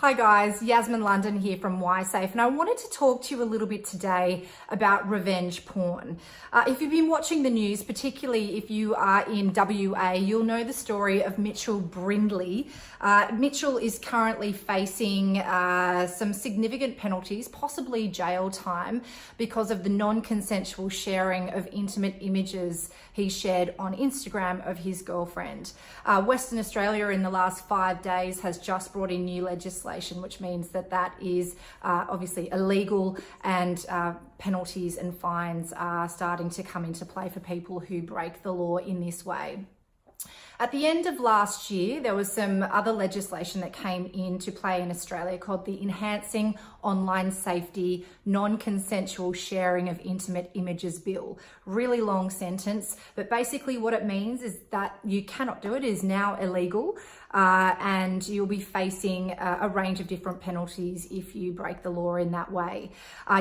Hi guys, Yasmin London here from ySafe, and I wanted to talk to you a little bit today about revenge porn. If you've been watching the news, particularly if you are in WA, you'll know the story of Mitchell Brindley. Mitchell is currently facing some significant penalties, possibly jail time, because of the non-consensual sharing of intimate images he shared on Instagram of his girlfriend. Western Australia in the last 5 days has just brought in new legislation, which means that is obviously illegal, and penalties and fines are starting to come into play for people who break the law in this way. At the end of last year, there was some other legislation that came into play in Australia called the Enhancing Online Safety Non-Consensual Sharing of Intimate Images Bill. Really long sentence, but basically what it means is that you cannot do it. It is now illegal, and you'll be facing a range of different penalties if you break the law in that way.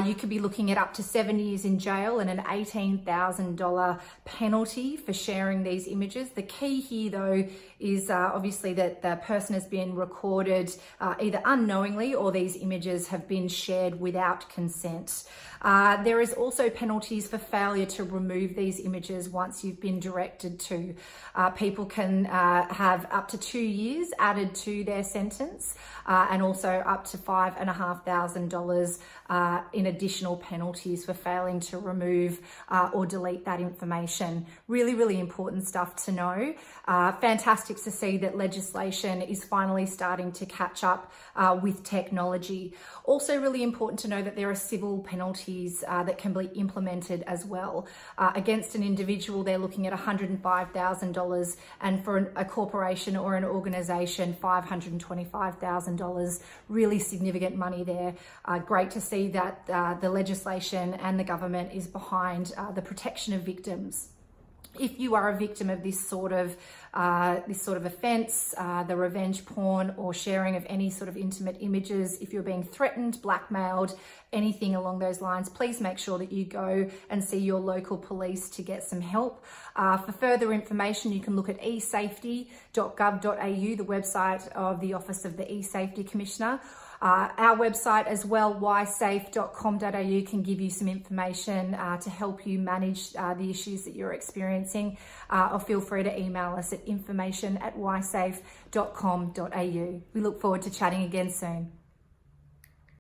You could be looking at up to 7 years in jail and an $18,000 penalty for sharing these images. The key here though is obviously that the person has been recorded either unknowingly or these images have been shared without consent. There is also penalties for failure to remove these images once you've been directed to. People can have up to 2 years added to their sentence, and also up to $5,500 in additional penalties for failing to remove or delete that information. Really, really important stuff to know. Fantastic to see that legislation is finally starting to catch up with technology. Also really important to know that there are civil penalties that can be implemented as well. Against an individual, they're looking at $105,000, and for a corporation or an organization, $525,000. Really significant money there. Great to see that the legislation and the government is behind the protection of victims. If you are a victim of this sort of offence, the revenge porn or sharing of any sort of intimate images, if you're being threatened, blackmailed, anything along those lines, please make sure that you go and see your local police to get some help. For further information, you can look at esafety.gov.au, the website of the Office of the eSafety Commissioner. Our website as well, ysafe.com.au, can give you some information to help you manage the issues that you're experiencing, or feel free to email us at information@ysafe.com.au. We look forward to chatting again soon.